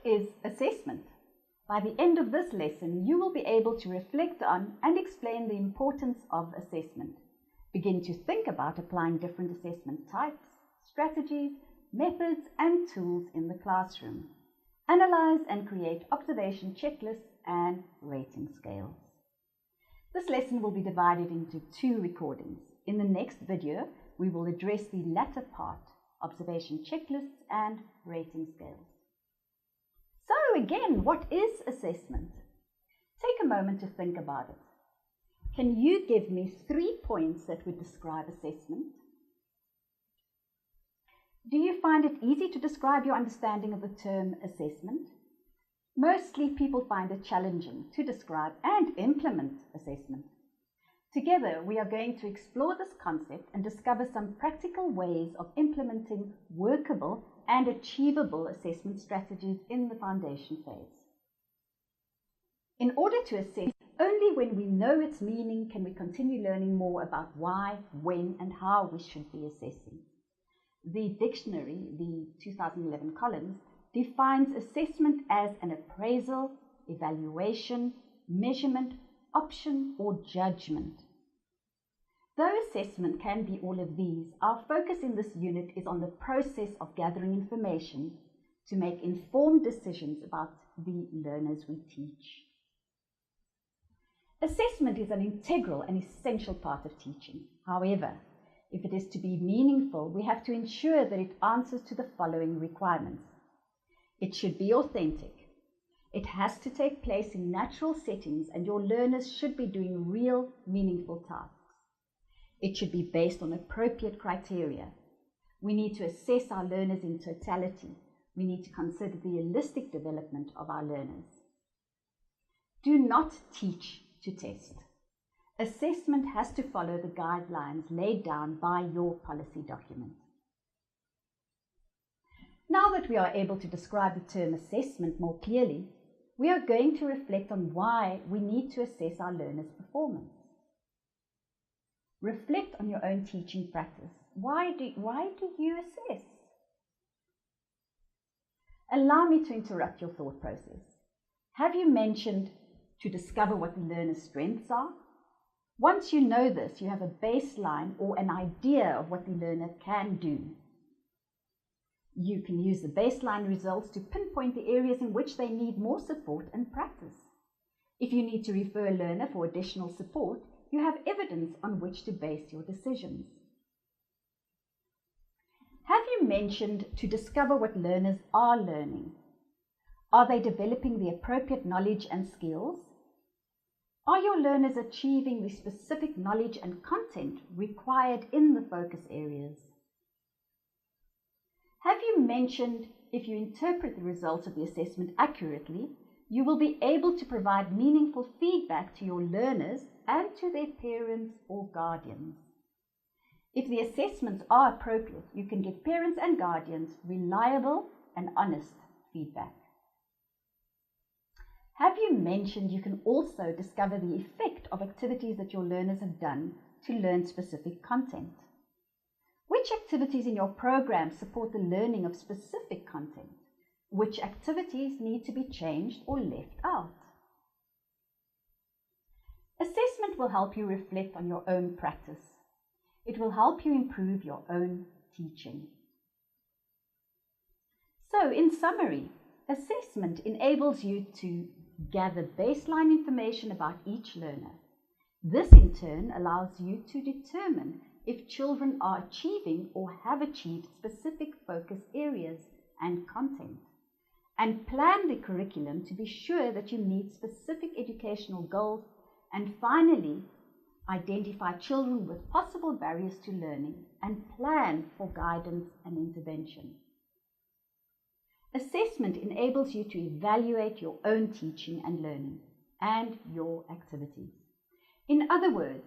is assessment? By the end of this lesson, you will be able to reflect on and explain the importance of assessment. Begin to think about applying different assessment types, strategies, methods, and tools in the classroom. Analyze and create observation checklists and rating scales. This lesson will be divided into 2 recordings. In the next video, we will address the latter part, observation checklists and rating scales. So again, what is assessment? Take a moment to think about it. Can you give me 3 points that would describe assessment? Do you find it easy to describe your understanding of the term assessment? Mostly people find it challenging to describe and implement assessment. Together, we are going to explore this concept and discover some practical ways of implementing workable and achievable assessment strategies in the foundation phase. In order to assess, only when we know its meaning can we continue learning more about why, when, and how we should be assessing. The dictionary, the 2011 Collins, defines assessment as an appraisal, evaluation, measurement, option, or judgment. Though assessment can be all of these, our focus in this unit is on the process of gathering information to make informed decisions about the learners we teach. Assessment is an integral and essential part of teaching. However, if it is to be meaningful, we have to ensure that it answers to the following requirements. It should be authentic. It has to take place in natural settings, and your learners should be doing real, meaningful tasks. It should be based on appropriate criteria. We need to assess our learners in totality. We need to consider the holistic development of our learners. Do not teach to test. Assessment has to follow the guidelines laid down by your policy document. Now that we are able to describe the term assessment more clearly, we are going to reflect on why we need to assess our learners' performance. Reflect on your own teaching practice. Why do you assess? Allow me to interrupt your thought process. Have you mentioned to discover what the learner's strengths are? Once you know this, you have a baseline or an idea of what the learner can do. You can use the baseline results to pinpoint the areas in which they need more support and practice. If you need to refer a learner for additional support, you have evidence on which to base your decisions. Have you mentioned to discover what learners are learning? Are they developing the appropriate knowledge and skills? Are your learners achieving the specific knowledge and content required in the focus areas? Have you mentioned if you interpret the results of the assessment accurately, you will be able to provide meaningful feedback to your learners and to their parents or guardians? If the assessments are appropriate, you can give parents and guardians reliable and honest feedback. Have you mentioned you can also discover the effect of activities that your learners have done to learn specific content? Which activities in your program support the learning of specific content? Which activities need to be changed or left out? Assessment will help you reflect on your own practice. It will help you improve your own teaching. So, in summary, assessment enables you to gather baseline information about each learner. This in turn allows you to determine if children are achieving or have achieved specific focus areas and content, and plan the curriculum to be sure that you meet specific educational goals, and finally, identify children with possible barriers to learning and plan for guidance and intervention. Assessment enables you to evaluate your own teaching and learning and your activities. In other words,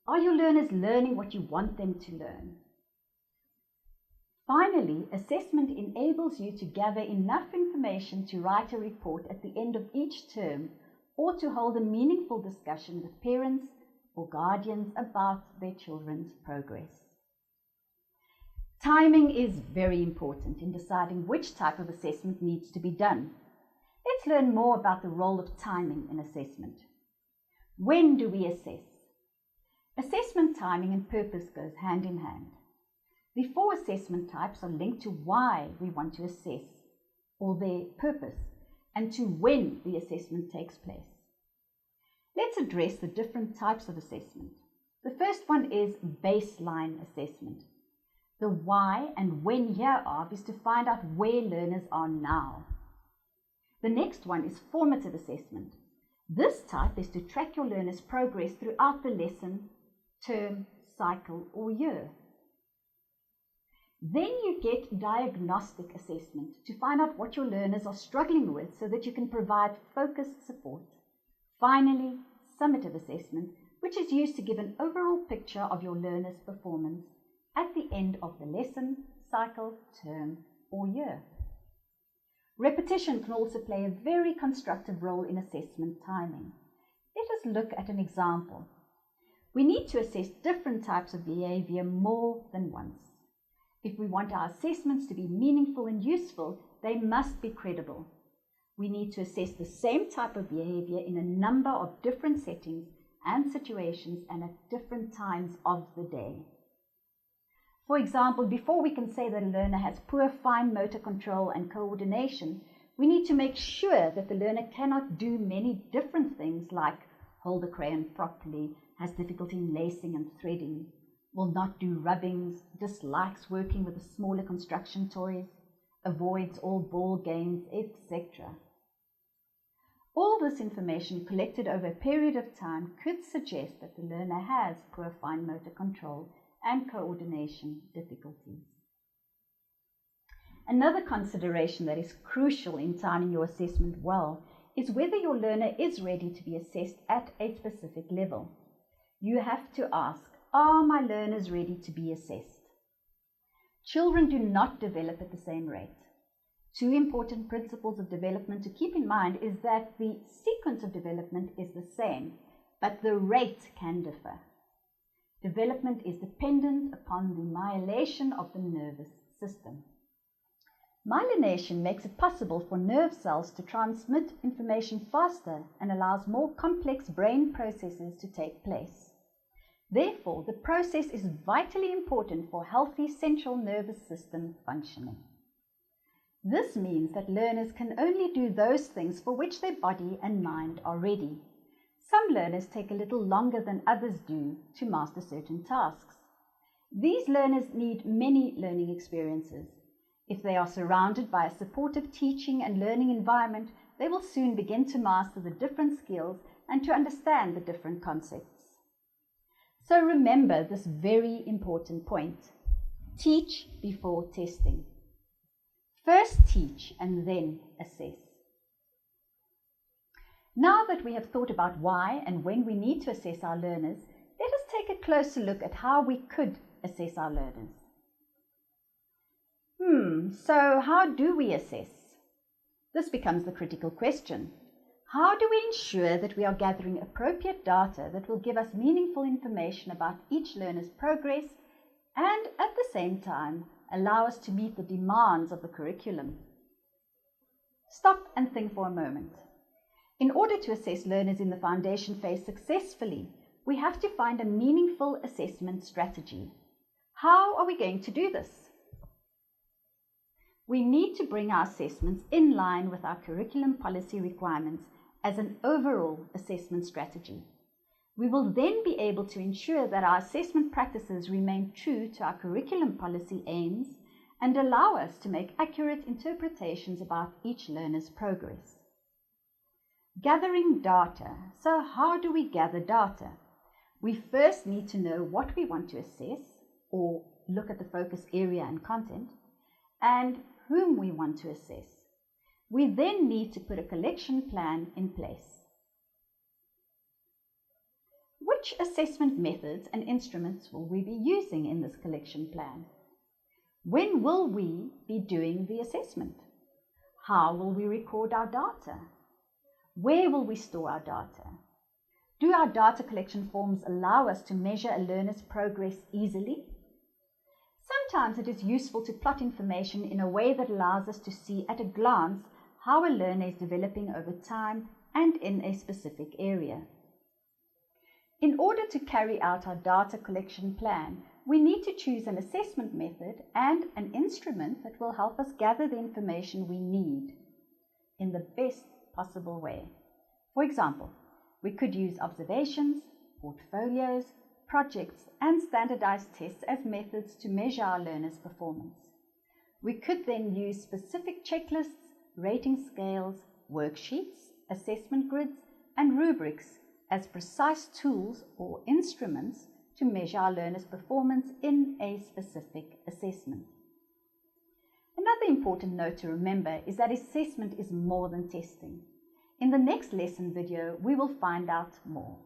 are your learners learning what you want them to learn? Finally, assessment enables you to gather enough information to write a report at the end of each term or to hold a meaningful discussion with parents or guardians about their children's progress. Timing is very important in deciding which type of assessment needs to be done. Let's learn more about the role of timing in assessment. When do we assess? Assessment timing and purpose goes hand in hand. The 4 assessment types are linked to why we want to assess, or their purpose, and to when the assessment takes place. Let's address the different types of assessment. The first one is baseline assessment. The why and when hereof is to find out where learners are now. The next one is formative assessment. This type is to track your learners' progress throughout the lesson, term, cycle, or year. Then you get diagnostic assessment to find out what your learners are struggling with so that you can provide focused support. Finally, summative assessment, which is used to give an overall picture of your learners' performance at the end of the lesson, cycle, term, or year. Repetition can also play a very constructive role in assessment timing. Let us look at an example. We need to assess different types of behavior more than once. If we want our assessments to be meaningful and useful, they must be credible. We need to assess the same type of behavior in a number of different settings and situations and at different times of the day. For example, before we can say that a learner has poor fine motor control and coordination, we need to make sure that the learner cannot do many different things like hold the crayon properly, has difficulty in lacing and threading, will not do rubbings, dislikes working with the smaller construction toys, avoids all ball games, etc. All this information collected over a period of time could suggest that the learner has poor fine motor control and coordination difficulties. Another consideration that is crucial in timing your assessment well is whether your learner is ready to be assessed at a specific level. You have to ask, are my learners ready to be assessed? Children do not develop at the same rate. 2 important principles of development to keep in mind is that the sequence of development is the same, but the rate can differ. Development is dependent upon the myelation of the nervous system. Myelination makes it possible for nerve cells to transmit information faster and allows more complex brain processes to take place. Therefore, the process is vitally important for healthy central nervous system functioning. This means that learners can only do those things for which their body and mind are ready. Some learners take a little longer than others do to master certain tasks. These learners need many learning experiences. If they are surrounded by a supportive teaching and learning environment, they will soon begin to master the different skills and to understand the different concepts. So remember this very important point. Teach before testing. First teach and then assess. Now that we have thought about why and when we need to assess our learners, let us take a closer look at how we could assess our learners. So how do we assess? This becomes the critical question. How do we ensure that we are gathering appropriate data that will give us meaningful information about each learner's progress and at the same time allow us to meet the demands of the curriculum? Stop and think for a moment. In order to assess learners in the foundation phase successfully, we have to find a meaningful assessment strategy. How are we going to do this? We need to bring our assessments in line with our curriculum policy requirements as an overall assessment strategy. We will then be able to ensure that our assessment practices remain true to our curriculum policy aims and allow us to make accurate interpretations about each learner's progress. Gathering data. So how do we gather data? We first need to know what we want to assess or look at the focus area and content, and whom we want to assess. We then need to put a collection plan in place. Which assessment methods and instruments will we be using in this collection plan? When will we be doing the assessment? How will we record our data? Where will we store our data? Do our data collection forms allow us to measure a learner's progress easily? Sometimes it is useful to plot information in a way that allows us to see at a glance how a learner is developing over time and in a specific area. In order to carry out our data collection plan, we need to choose an assessment method and an instrument that will help us gather the information we need in the best possible way. For example, we could use observations, portfolios, projects, and standardized tests as methods to measure our learners' performance. We could then use specific checklists, rating scales, worksheets, assessment grids, and rubrics as precise tools or instruments to measure our learners' performance in a specific assessment. Another important note to remember is that assessment is more than testing. In the next lesson video, we will find out more.